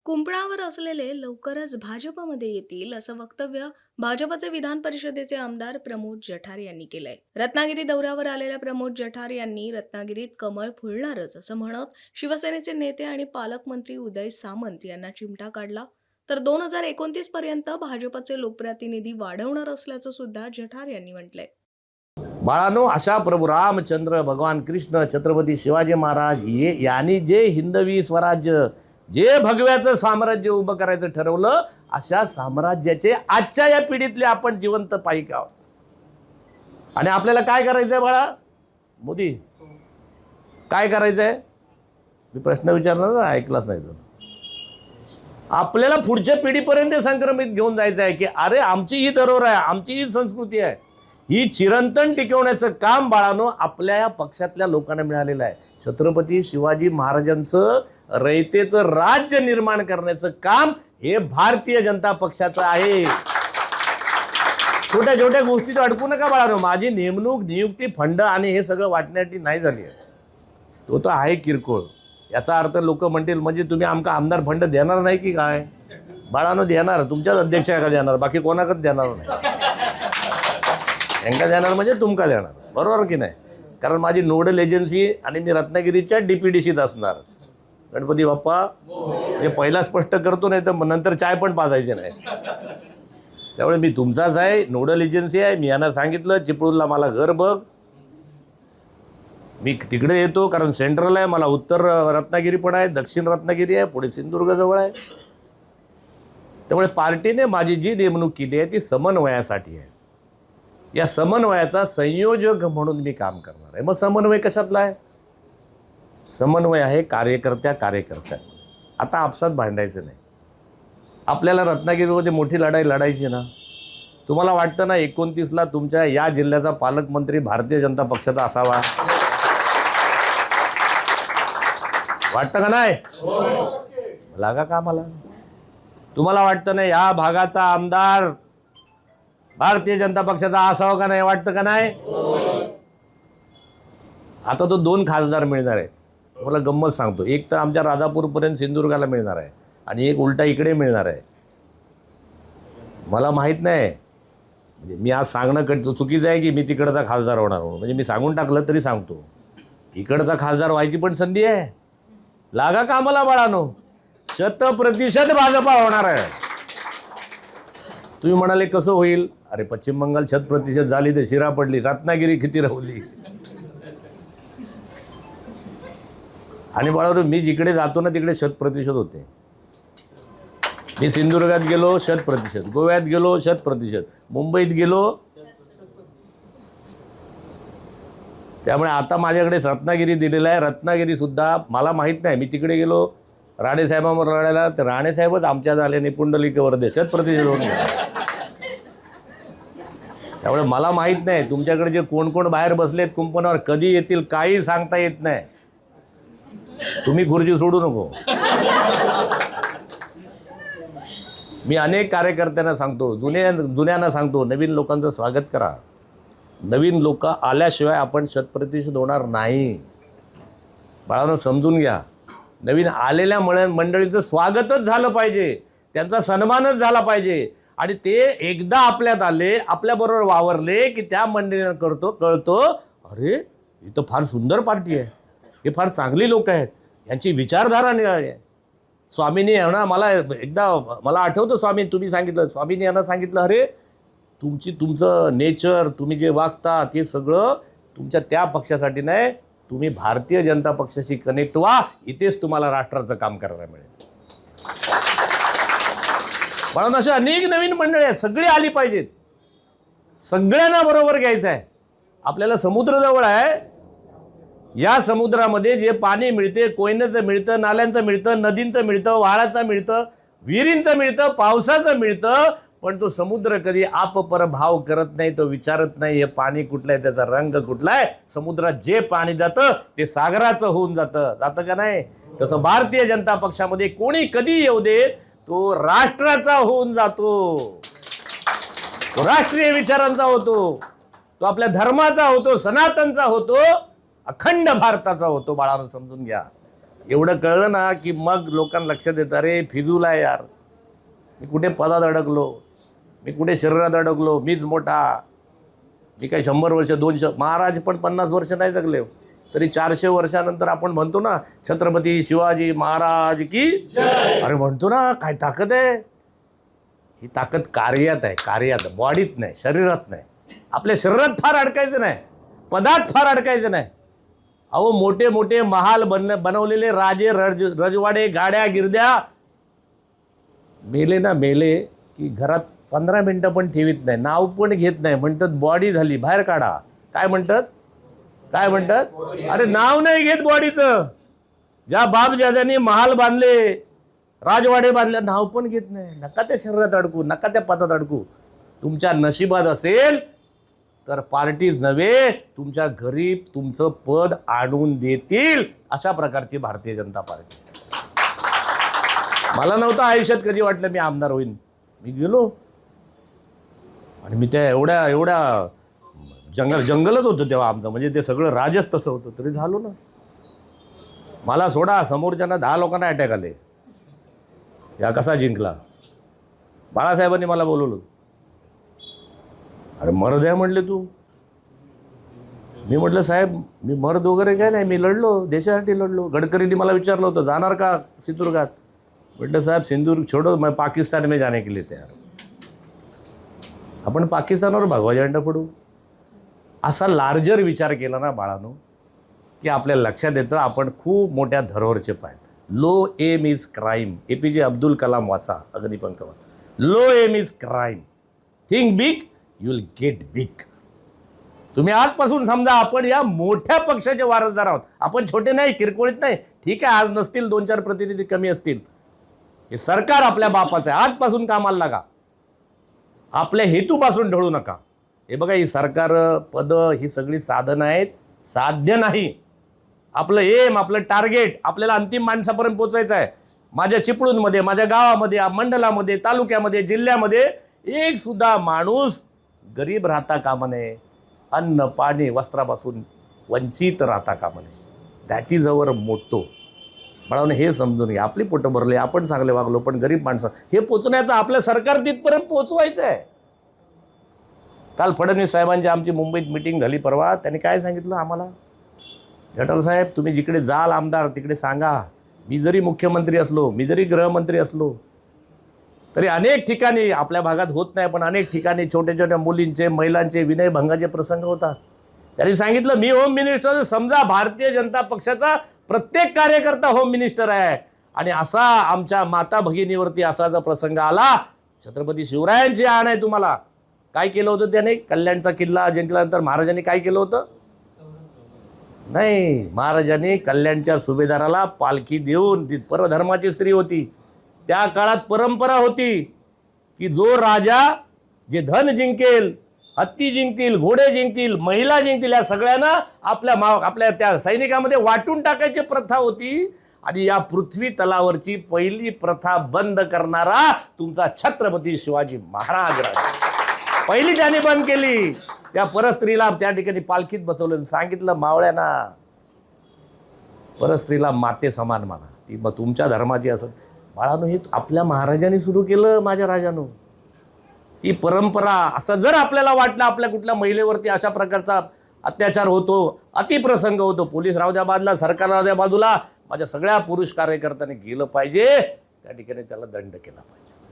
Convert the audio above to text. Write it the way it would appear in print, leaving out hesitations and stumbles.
कुंपणावर असलेले लवकरच भाजपमध्ये येतील असं वक्तव्य भाजपचे विधान परिषदेचे आमदार प्रमोद जठार यांनी केलंय. रत्नागिरी दौऱ्यावर आलेल्या प्रमोद जठार यांनी रत्नागिरीत कमळ फुलणारच असं म्हणत शिवसेनेचे नेते आणि पालकमंत्री उदय सामंत यांना चिमटा काढला. तर 2029 पर्यंत भाजपचे लोकप्रतिनिधी वाढवणार असल्याचं सुद्धा जठार यांनी म्हटलंय. बाळानो, अशा प्रभू रामचंद्र, भगवान कृष्ण, छत्रपती शिवाजी महाराज यांनी जे हिंदवी स्वराज्य, जे भगव्याचं साम्राज्य उभं करायचं ठरवलं, अशा साम्राज्याचे आजच्या या पिढीतले आपण जिवंत पाईक आहोत. आणि आपल्याला काय करायचंय बाळा मोदी? काय करायचंय? मी प्रश्न विचारणार ना, ऐकलाच नाही तर. आपल्याला पुढच्या पिढीपर्यंत संक्रमित घेऊन जायचं आहे की अरे आमची ही धरोहर आहे, आमची ही संस्कृती आहे, ही चिरंतन टिकवण्याचं काम बाळानो आपल्या या पक्षातल्या लोकांना मिळालेलं आहे. छत्रपती शिवाजी महाराजांचं रयतेचं राज्य निर्माण करण्याचं काम हे भारतीय जनता पक्षाचं आहे. छोट्या छोट्या गोष्टीत अडकू नका बाळानो. माझी नेमणूक, नियुक्ती, फंड आणि हे सगळं वाटण्यासाठी नाही झाली आहे. तो तर आहे किरकोळ. याचा अर्थ लोक म्हणतील म्हणजे तुम्ही आमका आमदार फंड देणार नाही की काय? बाळानो देणार, तुमच्याच अध्यक्षाला देणार, बाकी कोणाकच देणार नाही. यांका देणार म्हणजे तुमका देणार, बरोबर की नाही? कारण माझी नोडल एजन्सी आणि मी रत्नागिरीच्या DPDCत असणार. गणपती बाप्पा हे पहिला स्पष्ट करतो, नाही तर नंतर चाय पण पाजायचे नाही. त्यामुळे मी तुमचाच आहे, नोडल एजन्सी आहे. मी यांना सांगितलं चिपळूणला मला घर बघ, मी तिकडे येतो कारण सेंट्रल आहे. मला उत्तर रत्नागिरी पण आहे, दक्षिण रत्नागिरी आहे, पुढे सिंधुदुर्ग जवळ आहे. त्यामुळे पार्टीने माझी जी नेमणूक केली आहे ती समन्वयासाठी आहे. या समन्वयाचा संयोजक म्हणून मी काम करणार आहे. मग समन्वय कशातला आहे? समन्वय आहे कार्यकर्त्या. आता आपसात भांडायचं नाही. आपल्याला रत्नागिरीमध्ये मोठी लढाई लढायची ना. तुम्हाला वाटतं ना 29ला तुमच्या या जिल्ह्याचा पालकमंत्री भारतीय जनता पक्षाचा असावा? वाटतं का नाही? लागा का मला? तुम्हाला वाटतं ना या भागाचा आमदार भारतीय जनता पक्षाचा असावा का नाही? वाटतं का नाही? आता तो 2 खासदार मिळणार आहेत. मला गंमत सांगतो, एक तर आमच्या राजापूरपर्यंत सिंधुदुर्गाला मिळणार आहे आणि एक उलटा इकडे मिळणार आहे. मला माहीत नाही, म्हणजे मी आज सांगणं चुकीचं आहे की मी तिकडचा खासदार होणार म्हणून. म्हणजे मी सांगून टाकलं तरी सांगतो, इकडचा खासदार व्हायची पण संधी आहे. लागा का आम्हाला बाळानो? 100% भाजपा होणार आहे. तुम्ही म्हणाले कसं होईल? अरे पश्चिम बंगाल 100% झाली तर शिरा पडली, रत्नागिरी किती राहली. आणि बाळानो मी जिकडे जातो ना तिकडे 100% होते. मी सिंधुदुर्गात गेलो 100%, गोव्यात गेलो 100%, मुंबईत गेलो. त्यामुळे आता माझ्याकडे रत्नागिरी दिलेलं आहे. रत्नागिरी सुद्धा मला माहीत नाही, मी तिकडे गेलो राणेसाहेबांवर लढायला, तर राणेसाहेबच आमच्या झाले पुंडलिक वर्धे 100% होऊन गेला. त्यामुळे मला माहीत नाही तुमच्याकडे जे कोण कोण बाहेर बसलेत कुंपणावर कधी येतील काही सांगता येत नाही. तुम्ही खुर्ची सोडू नको. मी अनेक कार्यकर्त्यांना सांगतो, जुन्यांना सांगतो, नवीन लोकांचं स्वागत करा. नवीन लोक आल्याशिवाय आपण 100% होणार नाही. बाळांनो समजून घ्या. नवीन आलेल्या मंडळीचं स्वागतच झालं पाहिजे, त्यांचा सन्मानच झाला पाहिजे. आणि ते एकदा आपल्यात आले, आपल्याबरोबर वावरले की त्या मंडळींना कळतो अरे ही तर फार सुंदर पार्टी आहे, हे फार चांगली लोक आहेत, यांची विचारधारा निराळी आहे. स्वामींनी यांना मला आठवतं स्वामी तुम्ही सांगितलं, स्वामींनी यांना सांगितलं अरे तुमचं नेचर, तुम्ही जे वागता ते सगळं तुमच्या त्या पक्षासाठी नाही, तुम्ही भारतीय जनता पक्षाशी कनेक्ट व्हा, इथेच तुम्हाला राष्ट्राचं काम करायला मिळेल. म्हणून अशा अनेक नवीन मंडळी आहेत, सगळी आली पाहिजेत. सगळ्यांना बरोबर घ्यायचं आहे. आपल्याला समुद्र जवळ आहे. या समुद्रामध्ये जे पाणी मिळते, कोयनेचं मिळतं, नाल्यांचं मिळतं, नदींचं मिळतं, वाळाचं मिळतं, विहिरींचं मिळतं, पावसाचं मिळतं, पण तो समुद्र कधी आपपर भाव करत नाही, तो विचारत नाही हे पाणी कुठलं आहे, त्याचा रंग कुठला आहे. समुद्रात जे पाणी जातं ते सागराचं होऊन जातं का नाही? तसं भारतीय जनता पक्षामध्ये कोणी कधी येऊ देत, तो राष्ट्राचा होऊन जातो, तो राष्ट्रीय विचारांचा होतो, तो आपल्या धर्माचा होतो, सनातनचा होतो, अखंड भारताचा होतो. बाळांनो समजून घ्या. एवढं कळलं ना की मग लोकांना लक्षात येतं, अरे फिजूल आहे यार, मी कुठे पदात अडकलो, मी कुठे शरीरात अडकलो, मीच मोठा, मी काय 100 वर्ष 200, महाराज पण 50 वर्ष नाही जगले, तरी 400 वर्षानंतर आपण म्हणतो ना छत्रपती शिवाजी महाराज की जय. अरे म्हणतो ना, काय ताकद आहे. ही ताकद कार्यात आहे, कार्यात, बॉडीत नाही, शरीरात नाही. आपल्या शरीरात फार अडकायचं नाही, पदात फार अडकायचं नाही. अहो मोठे मोठे महाल बनवलेले राजे रजवाडे गाड्या गिरद्या मेले ना, मेले की घरात 15 मिनटं पण ठेवीत नाही, नाव पण घेत नाही, म्हणतात बॉडी झाली बाहेर काढा. काय म्हणतात, काय म्हणतात, अरे नाव नाही घेत बॉडीचं. ज्या बापजाद्यांनी महाल बांधले, राजवाडे बांधले, नाव पण घेत नाही. नका त्या शरीरात अडकू, नका त्या पदात अडकू. तुमच्या नशिबात असेल तर पार्टीज नव्हे, तुमच्या घरी तुमचं पद आणून देतील, अशा प्रकारची भारतीय जनता पार्टी. मला नव्हतं आयुष्यात कधी वाटलं मी आमदार होईन. मी गेलो आणि मी त्या एवढ्या जंगलच होतं तेव्हा आमचं, म्हणजे ते सगळं राजच तसं होतं, तरी झालो ना. मला सोडा, समोरच्यांना 10 लोकांना अटॅक आले. या कसा जिंकला. बाळासाहेबांनी मला बोलवलं, अरे मर्द आहे म्हणले तू. मी म्हटलं साहेब मी मर्द वगैरे काय नाही, मी लढलो, देशासाठी लढलो. गडकरींनी मला विचारलं होतं जाणार का सिंधुदुर्गात. म्हटलं साहेब सिंदूर छोडो, मैं पाकिस्तान में जाने के लिए तयार. आपण पाकिस्तानवर भगवा झेंडा पडू. असा लार्जर विचार केला ना बाळांनो, की आपल्याला लक्षात येतं आपण खूप मोठ्या धरोहरचे पाय. Low aim is crime. APJ Abdul Kalam वाचा अग्निपंखवर. Low aim is crime, think big you will get big. तुम्ही आजपासून समजा आपण या मोठ्या पक्षाचे वारसदार आहोत. आपण छोटे नाही, किरकोळीत नाही. ठीक आहे, आज नसतील 2-4 प्रतिनिधी कमी असतील, हे सरकार आपल्या बापाचं आहे. आजपासून कामाला लागा, आपल्या हेतूपासून ढळू नका. हे बघा, ही सरकार पदं ही सगळी साधनं आहेत, साध्य नाही. आपलं एम, आपलं टार्गेट आपल्याला अंतिम माणसापर्यंत पोहोचायचं आहे. माझ्या चिपळूणमध्ये, माझ्या गावामध्ये, मंडलामध्ये, तालुक्यामध्ये, जिल्ह्यामध्ये एक सुद्धा माणूस गरीब राहता कामा नये, अन्न पाणी वस्त्रापासून वंचित राहता कामा नये. That is our motto. बाळाने हे समजून घ्या, आपली पोटं भरले, आपण चांगले वागलो, पण गरीब माणसं हे पोचण्याचं आपलं सरकार तिथपर्यंत पोचवायचं आहे. काल फडणवीस साहेबांची आमची मुंबईत मिटिंग झाली परवा. त्यांनी काय सांगितलं आम्हाला, गटार साहेब तुम्ही जिकडे जाल आमदार तिकडे सांगा, मी जरी मुख्यमंत्री असलो, मी जरी गृहमंत्री असलो, तरी अनेक ठिकाणी आपल्या भागात होत नाही, पण अनेक ठिकाणी छोट्या छोट्या मुलींचे, महिलांचे विनयभंगाचे प्रसंग होतात. त्यांनी सांगितलं मी होम मिनिस्टर, समजा भारतीय जनता पक्षाचा प्रत्येक कार्यकर्ता होम मिनिस्टर आहे, आणि असा आमच्या माता भगिनीवरती असा जर प्रसंग आला, छत्रपती शिवरायांची आण आहे तुम्हाला. काय केलं होतं त्याने, कल्याणचा किल्ला जिंकल्यानंतर महाराजांनी काय केलं होतं, नाही, महाराजांनी कल्याणच्या सुभेदाराला पालखी देऊन, ती परधर्माची स्त्री होती, त्या काळात परंपरा होती की जो राजा जे धन जिंकेल, हत्ती जिंकतील, घोडे जिंकतील, महिला जिंकतील, या सगळ्यांना आपल्या त्या सैनिकामध्ये वाटून टाकायची प्रथा होती. आणि या पृथ्वी तलावरची पहिली प्रथा बंद करणारा तुमचा छत्रपती शिवाजी महाराज पहिली त्याने बंद केली. त्या परस्त्रीला त्या ठिकाणी पालखीत बसवलं, सांगितलं मावळ्यांना परस्त्रीला माते समान माना, ती मग तुमच्या धर्माची असं. बाळानो, हे आपल्या महाराजांनी सुरू केलं, माझ्या राजानो. ती परंपरा, असं जर आपल्याला वाटलं आपल्या कुठल्या महिलेवरती अशा प्रकारचा अत्याचार होतो, अतिप्रसंग होतो, पोलीस राहू द्या बाजूला, सरकार राहू द्या बाजूला, माझ्या सगळ्या पुरुष कार्यकर्त्यांनी केलं पाहिजे, त्या ठिकाणी त्याला दंड केला पाहिजे.